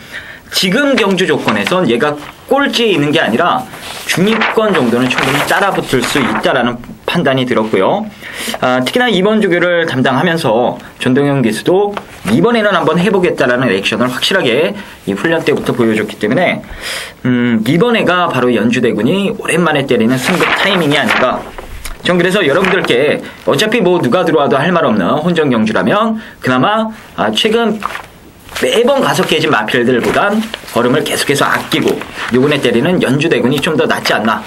S2: 지금 경주 조건에선 얘가 꼴찌에 있는 게 아니라 중위권 정도는 충분히 따라붙을 수 있다라는 판단이 들었고요. 특히나 이번 조교를 담당하면서 전동현 기수도 이번에는 한번 해보겠다라는 액션을 확실하게 이 훈련 때부터 보여줬기 때문에 이번에가 바로 연주대군이 오랜만에 때리는 승급 타이밍이 아닌가. 전 그래서 여러분들께 어차피 뭐 누가 들어와도 할 말 없는 혼전 경주라면 그나마 최근 매번 가서 깨진 마필들보단 걸음을 계속해서 아끼고 요번에 때리는 연주대군이 좀 더 낫지 않나.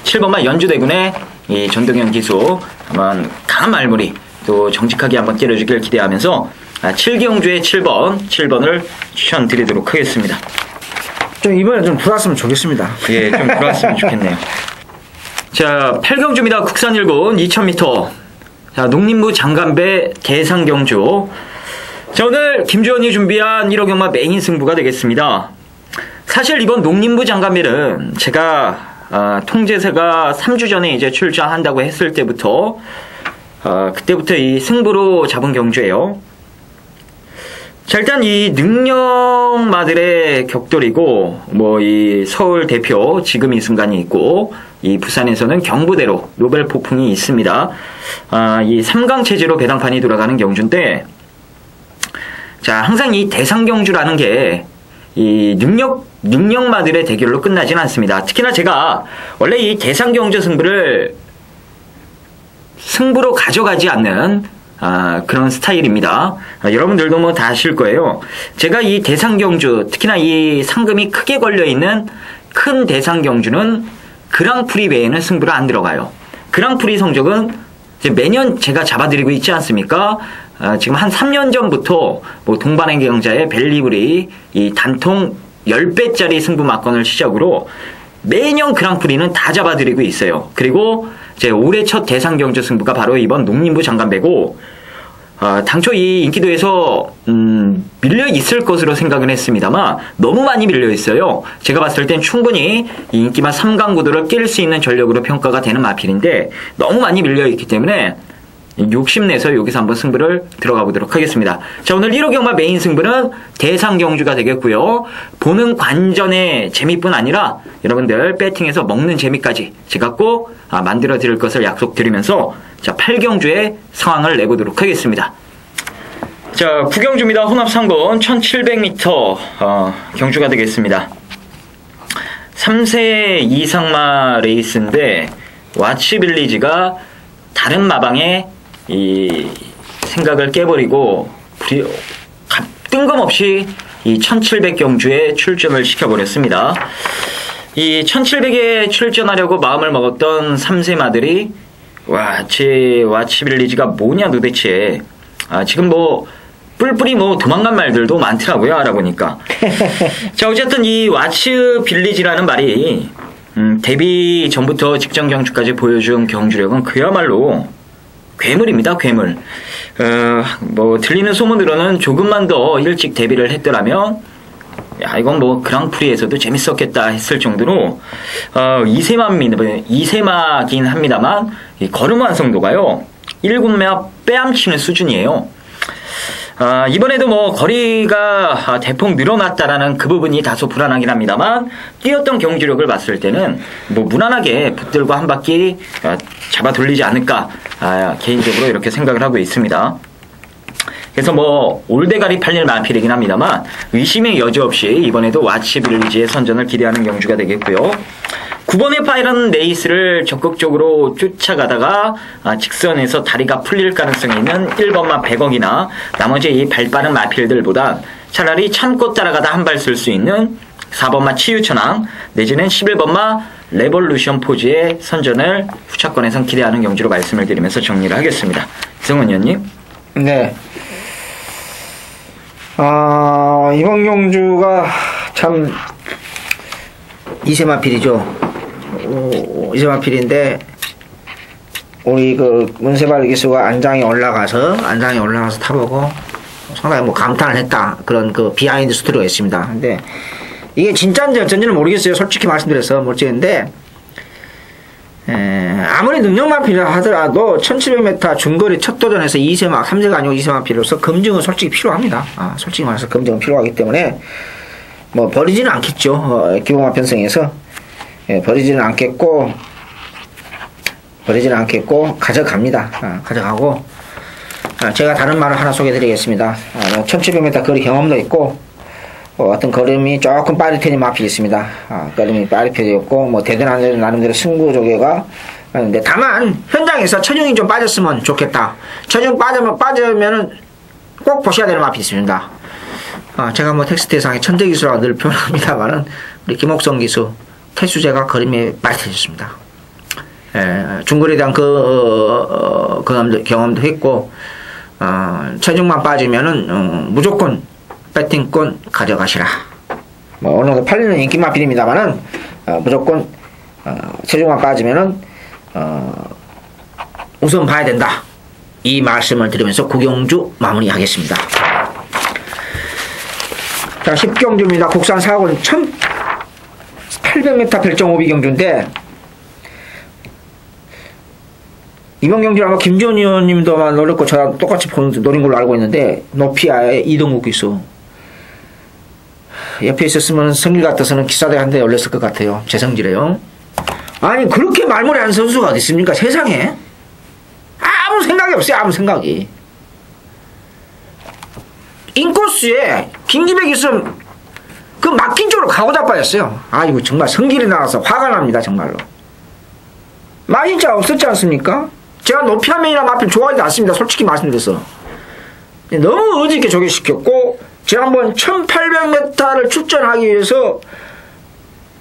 S2: 7번만 연주대군의 이 전동현 기수 한번 강한 말무리 또 정직하게 한번 때려주길 기대하면서 7경주의 7번을 추천드리도록 하겠습니다.
S1: 좀 이번에 좀 들어왔으면 좋겠습니다.
S2: 예, 좀 들어왔으면 좋겠네요. 자, 8경주입니다. 국산 1군 2000m. 자, 농림부 장간배 대상경주. 자, 오늘 김주원이 준비한 1호 경마 메인 승부가 되겠습니다. 사실 이번 농림부 장간배는 제가 통제세가 3주 전에 이제 출전한다고 했을 때부터 그때부터 이 승부로 잡은 경주예요. 자, 일단 이 능력마들의 격돌이고 뭐 이 서울 대표 지금 이 순간이 있고 이 부산에서는 경부대로 노벨 폭풍이 있습니다. 이 3강 체제로 배당판이 돌아가는 경주인데, 자, 항상 이 대상경주라는 게 이 능력마들의 대결로 끝나진 않습니다. 특히나 제가 원래 이 대상경주 승부로 가져가지 않는 그런 스타일입니다. 여러분들도 뭐 다 아실 거예요. 제가 이 대상경주, 특히나 이 상금이 크게 걸려있는 큰 대상경주는 그랑프리 외에는 승부를 안 들어가요. 그랑프리 성적은 이제 매년 제가 잡아드리고 있지 않습니까? 지금 한 3년 전부터 뭐 동반행 경자의 벨리브리 이 단통 10배짜리 승부 막건을 시작으로 매년 그랑프리는 다 잡아드리고 있어요. 그리고 제 올해 첫 대상경주 승부가 바로 이번 농림부 장간배고, 당초 이 인기도에서 밀려 있을 것으로 생각은 했습니다만 너무 많이 밀려 있어요. 제가 봤을 땐 충분히 이 인기만 3강 구도를 깰 수 있는 전력으로 평가가 되는 마필인데 너무 많이 밀려 있기 때문에 욕심내서 여기서 한번 승부를 들어가 보도록 하겠습니다. 자, 오늘 1호 경마 메인 승부는 대상경주가 되겠고요. 보는 관전의 재미뿐 아니라 여러분들 배팅에서 먹는 재미까지 제가 꼭 만들어 드릴 것을 약속드리면서 자, 8경주의 상황을 내보도록 하겠습니다. 자, 9경주입니다. 혼합 상권 1700m 경주가 되겠습니다. 3세 이상마 레이스인데 와치빌리지가 다른 마방에 이 생각을 깨버리고 뜬금없이 이 1700경주에 출전을 시켜버렸습니다. 이 1700에 출전하려고 마음을 먹었던 3세마들이 와치빌리지가 뭐냐 도대체. 지금 뭐 뿔뿔이 뭐 도망간 말들도 많더라고요, 알아보니까. 자, 어쨌든 이 와치빌리지라는 말이 데뷔 전부터 직전 경주까지 보여준 경주력은 그야말로 괴물입니다, 괴물. 뭐, 들리는 소문으로는 조금만 더 일찍 데뷔를 했더라면, 야, 이건 뭐, 그랑프리에서도 재밌었겠다 했을 정도로, 이세마긴 합니다만, 이 걸음 완성도가요, 1군매와 빼암치는 수준이에요. 이번에도 뭐 거리가 대폭 늘어났다라는 그 부분이 다소 불안하긴 합니다만 뛰었던 경주력을 봤을 때는 뭐 무난하게 붙들고 한 바퀴 잡아 돌리지 않을까 개인적으로 이렇게 생각을 하고 있습니다. 그래서 뭐 올대가리 팔릴 마필이긴 합니다만 의심의 여지 없이 이번에도 와치 빌리지의 선전을 기대하는 경주가 되겠고요. 9번의 파이런 레이스를 적극적으로 쫓아가다가 직선에서 다리가 풀릴 가능성이 있는 1번마 100억이나 나머지 이 발빠른 마필들보다 차라리 참고 따라가다 한 발 쓸 수 있는 4번마 치유천왕 내지는 11번마 레볼루션 포즈의 선전을 후차권에선 기대하는 경주로 말씀을 드리면서 정리를 하겠습니다. 이승훈 의원님.
S1: 네. 이번 경주가 참 이세마필이죠. 이세마필인데 우리 그 문세발 기수가 안장에 올라가서 타보고 상당히 뭐 감탄을 했다. 그런 그 비하인드 스토리가 있습니다. 근데 이게 진짜인지 어쩐지는 모르겠어요. 솔직히 말씀드려서 모르겠는데 아무리 능력마필이라 하더라도 1700m 중거리 첫 도전에서 2세마 3세가 아니고 2세마필로서 검증은 솔직히 필요합니다. 솔직히 말해서 검증은 필요하기 때문에 뭐 버리지는 않겠죠. 기본화 편성에서 버리지는 않겠고 가져갑니다. 가져가고 제가 다른 말을 하나 소개해드리겠습니다. 1700m 거리 경험도 있고 어떤 걸음이 조금 빠릿해진 마필이 있습니다. 걸음이 빠릿해졌고 뭐 대단한 나름대로 승부 조개가 있는데 다만 현장에서 체중이 좀 빠졌으면 좋겠다. 체중 빠지면은 꼭 보셔야 되는 마필이 있습니다. 제가 뭐 텍스트상에 천재기수라고 늘 표현합니다만은 우리 김옥성 기수 태수제가 걸음이 빠릿해졌습니다. 중거리에 대한 경험도 했고 체중만 빠지면은 무조건 배팅권 가져가시라. 뭐 어느 정도 팔리는 인기 마필입니다만은 무조건 체중만 빠지면은 우선 봐야 된다. 이 말씀을 드리면서 구경주 마무리하겠습니다. 자, 10경주입니다. 국산 4군 1800m 별정오비 경주인데 이번 경주를 아마 김지원 의원님도 노렸고 저랑 똑같이 노린 걸로 알고 있는데 노피아의 이동국 기수 옆에 있었으면 성질 같아서는 기사대 한 대 올렸을 것 같아요. 제 성질에요. 아니 그렇게 말문에 한 선수가 어디 있습니까? 세상에 아무 생각이 없어요. 아무 생각이. 인코스에 김기백 있으면 그 막힌 쪽으로 가고 자빠졌어요. 이거 정말 성질이 나와서 화가 납니다. 정말로. 막힌 자가 없었지 않습니까? 제가 높이하면이나 마필 좋아하지 않습니다. 솔직히 말씀드려서. 너무 어지럽게 조개시켰고 지난번 1800m를 출전하기 위해서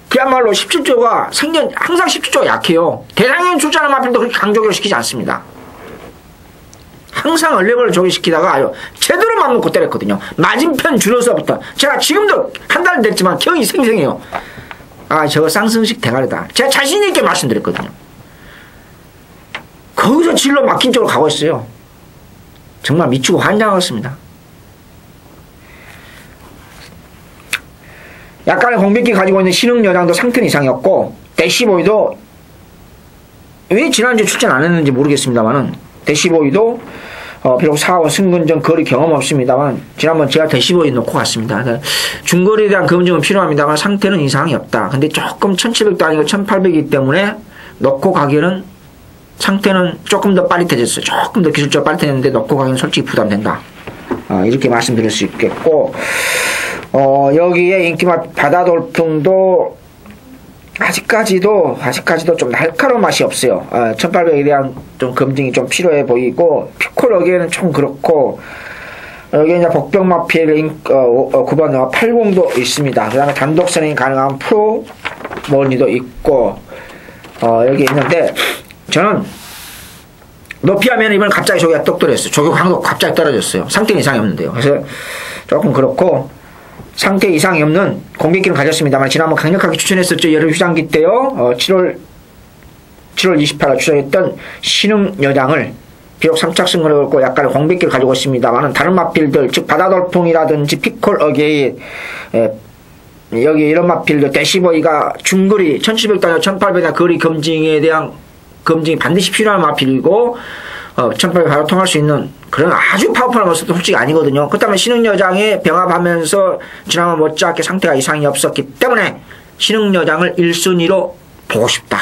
S1: 그야말로 17조가 항상 17조가 약해요. 대상현 출전한 마필도 그렇게 강조를 시키지 않습니다. 항상 얼레벌을 조개시키다가 제대로 맘먹고 때렸거든요. 맞은편 줄여서부터. 제가 지금도 한 달 됐지만 기억이 생생해요. 저거 쌍승식 대가리다. 제가 자신있게 말씀드렸거든요. 거기서 질러 막힌 쪽으로 가고 있어요. 정말 미치고 환장하겠습니다. 약간의 공백기 가지고 있는 신흥여장도 상태는 이상이었고 대시보이도 왜 지난주에 출전 안 했는지 모르겠습니다만은 대시보이도 비록 4호 승근전 거리 경험 없습니다만 지난번 제가 대시보이 놓고 갔습니다. 중거리에 대한 검증은 필요합니다만 상태는 이상이 없다. 근데 조금 1700도 아니고 1800이기 때문에 놓고 가기에는 상태는 조금 더 빠릿해졌어요. 조금 더 기술적으로 빠릿해졌는데 놓고 가기는 솔직히 부담된다. 이렇게 말씀드릴 수 있겠고 여기에 인기맛 바다돌풍도 아직까지도 좀 날카로운 맛이 없어요. 1800에 대한 좀 검증이 좀 필요해 보이고 피콜 여기에는 좀 그렇고 여기 이제 복병마필 9번 80도 있습니다. 그 다음에 단독 선행이 가능한 프로 멀리도 있고 여기 있는데 저는 높이하면 이번에 갑자기 조개가 똑 떨어졌어요. 조개 강도 갑자기 떨어졌어요. 상태는 이상이 없는데요. 그래서 조금 그렇고 상태 이상이 없는 공백기를 가졌습니다만 지난번 강력하게 추천했었죠. 여름 휴장기 때요. 7월 28일 추천했던 신흥여장을 비록 3착 승을 얻고 약간의 공백기를 가지고 있습니다만 다른 마필들 즉 바다돌풍이라든지 피콜 어게인 여기 이런 마필들 대시보이가 중거리 1700단위 1800단 거리 검증에 대한 검증이 반드시 필요한 마필이고 1800 바로 통할 수 있는 그런 아주 파워풀한 모습도 솔직히 아니거든요. 그렇다면 신흥여장에 병합하면서 지난번 못지않게 상태가 이상이 없었기 때문에 신흥여장을 1순위로 보고 싶다.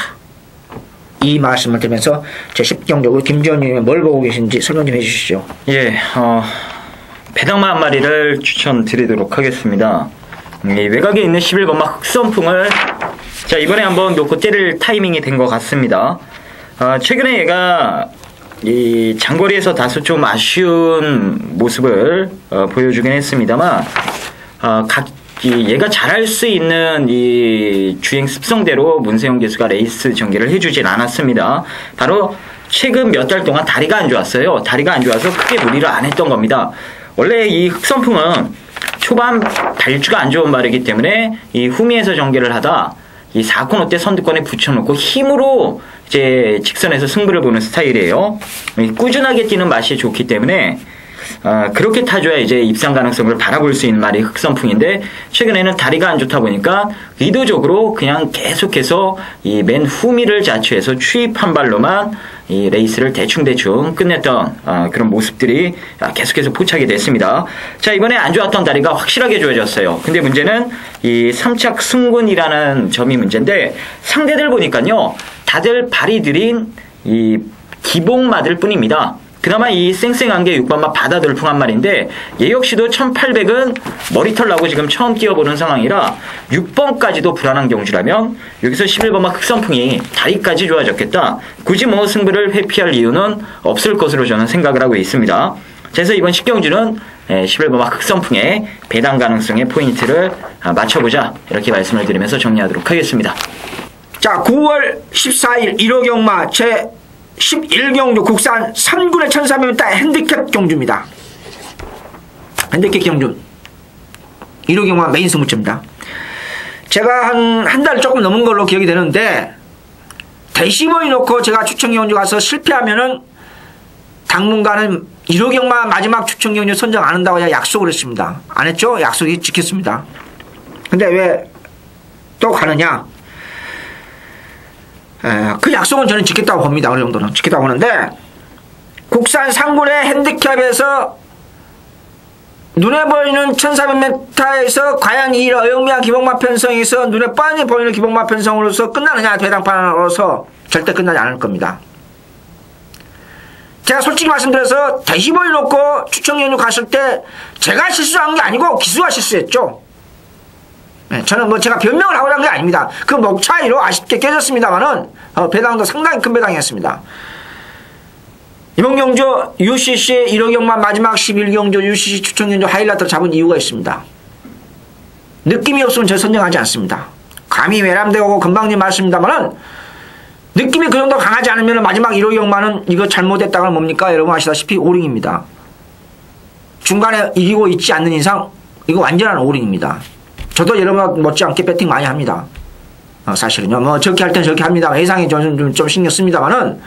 S1: 이 말씀을 드리면서 제 10경주 김지원님이 뭘 보고 계신지 설명 좀 해주시죠.
S2: 예, 배당마 한 마리를 추천드리도록 하겠습니다. 외곽에 있는 11번마 흑선풍을 자 이번에 한번 놓고 때릴 타이밍이 된 것 같습니다. 최근에 얘가 이 장거리에서 다소 좀 아쉬운 모습을 보여주긴 했습니다만 얘가 잘할 수 있는 이 주행 습성대로 문세영 기수가 레이스 전개를 해주진 않았습니다. 바로 최근 몇 달 동안 다리가 안 좋았어요. 다리가 안 좋아서 크게 무리를 안 했던 겁니다. 원래 이 흑선풍은 초반 발주가 안 좋은 말이기 때문에 이 후미에서 전개를 하다 이 4코너 때 선두권에 붙여놓고 힘으로 이제 직선에서 승부를 보는 스타일이에요. 꾸준하게 뛰는 맛이 좋기 때문에 그렇게 타줘야 이제 입상 가능성을 바라볼 수 있는 말이 흑선풍인데 최근에는 다리가 안 좋다 보니까 의도적으로 그냥 계속해서 이 맨 후미를 자취해서 추입한 발로만 이 레이스를 대충대충 끝냈던 그런 모습들이 계속해서 포착이 됐습니다. 자 이번에 안 좋았던 다리가 확실하게 좋아졌어요. 근데 문제는 이 3착 승군이라는 점이 문제인데 상대들 보니까요 다들 발이 느린 이 기복마들 뿐입니다. 그나마 이 쌩쌩한 게 6번마 바다돌풍 한 마리인데 얘 역시도 1800은 머리털 나고 지금 처음 뛰어보는 상황이라 6번까지도 불안한 경주라면 여기서 11번마 흑선풍이 다리까지 좋아졌겠다. 굳이 뭐 승부를 회피할 이유는 없을 것으로 저는 생각을 하고 있습니다. 그래서 이번 10경주는 11번마 흑선풍의 배당 가능성의 포인트를 맞춰보자 이렇게 말씀을 드리면서 정리하도록 하겠습니다.
S1: 자 9월 14일 1호 경마 제 11경주 국산 3군의 1300m 핸디캡 경주입니다. 핸디캡 경주 1호 경마 메인 승부처입니다. 제가 한 달 조금 넘은 걸로 기억이 되는데 대시보이 놓고 제가 추천 경주 가서 실패하면은 당분간은 1호 경마 마지막 추천 경주 선정 안 한다고 약속을 했습니다. 안 했죠? 약속이 지켰습니다. 근데 왜 또 가느냐? 그 약속은 저는 지켰다고 봅니다. 어느 정도는 지켰다고 보는데 국산 상군의 핸디캡에서 눈에 보이는 1400m에서 과연 이 어영미한 기복마 편성에서 눈에 뻔히 보이는 기복마 편성으로서 끝나느냐 배당판으로서 절대 끝나지 않을 겁니다. 제가 솔직히 말씀드려서 대시보이 놓고 추천연휴 갔을 때 제가 실수한 게 아니고 기수가 실수했죠. 저는 뭐 제가 변명을 하고 한 게 아닙니다. 그 목 차이로 아쉽게 깨졌습니다만은 배당도 상당히 큰 배당이었습니다. 이번 경주 UCC 1호 경마 마지막 11경주 UCC 추천 경주 하이라이트를 잡은 이유가 있습니다. 느낌이 없으면 저 선정하지 않습니다. 감히 외람되고 금방님 말씀입니다만은 느낌이 그 정도 강하지 않으면 마지막 1호 경마는 이거 잘못했다가 뭡니까? 여러분 아시다시피 오링입니다. 중간에 이기고 있지 않는 이상 이거 완전한 오링입니다. 저도 여러분 못지않게 배팅 많이 합니다. 사실은요. 뭐 저렇게 할 땐 저렇게 합니다. 예상에 좀 신경 씁니다만은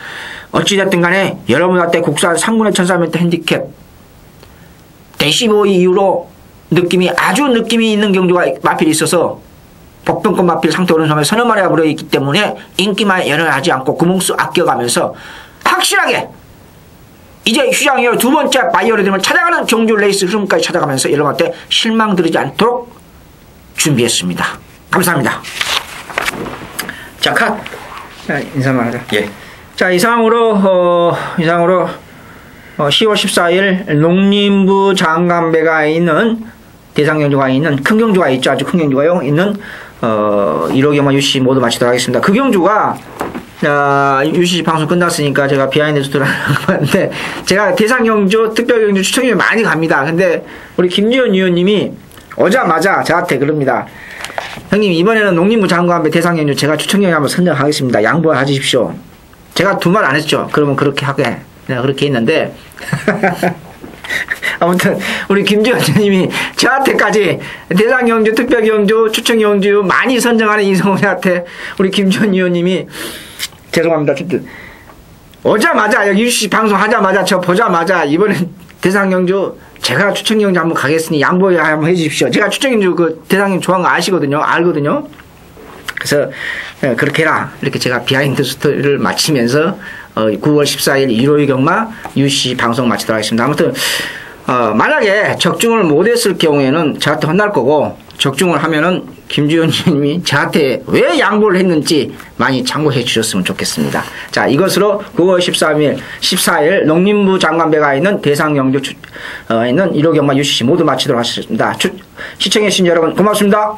S1: 어찌됐든 간에 여러분한테 국산 3군의 1400m 핸디캡 대시보이 이후로 아주 느낌이 있는 경주가 마필이 있어서 복병권 마필 상태 오른손에 서너 마리가 물어있기 때문에 인기만 연연하지 않고 구멍수 아껴가면서 확실하게 이제 휴장 이후 두 번째 바이오리듬을 찾아가는 경주 레이스 흐름까지 찾아가면서 여러분한테 실망드리지 않도록 준비했습니다. 감사합니다.
S2: 자, 컷.
S1: 자, 인사만 하자.
S2: 예.
S1: 자, 이상으로 10월 14일 농림부 장간배가 있는 대상경주가 있는 큰 경주가 있죠. 아주 큰 경주가요. 있는 1호 경마 UCC 모두 마치도록 하겠습니다. 그 경주가 UCC 방송 끝났으니까 제가 비하인드 스토리를 하는데 제가 대상경주, 특별경주, 추천경주 많이 갑니다. 근데 우리 김지현 위원님이 오자마자 저한테 그럽니다. 형님 이번에는 농림부 장관배 대상경주 제가 추천경주 한번 선정하겠습니다. 양보해 주십시오. 제가 두 말 안 했죠. 그러면 그렇게 하게 내가 그렇게 했는데 아무튼 우리 김지원 의원님이 저한테까지 대상경주, 특별경주, 추천경주 많이 선정하는 이성훈한테 우리 김지원 의원님이 죄송합니다. 오자마자 여기 UCC 방송 하자마자 저 보자마자 이번엔 대상경주 제가 추천경주 한번 가겠으니 양보 한번 해주십시오. 제가 추천경주 그 대상경주 좋아하는 거 아시거든요. 알거든요. 그래서 그렇게 해라. 이렇게 제가 비하인드 스토리를 마치면서 9월 14일 일요일 경마 UCC 방송 마치도록 하겠습니다. 아무튼 만약에 적중을 못했을 경우에는 저한테 혼날 거고 적중을 하면은 김지원 의원님이 저한테 왜 양보를 했는지 많이 참고해 주셨으면 좋겠습니다. 자, 이것으로 9월 14일 농림부 장관배가 있는 대상경주 있는 1호 경마 UCC 모두 마치도록 하겠습니다. 시청해 주신 여러분 고맙습니다.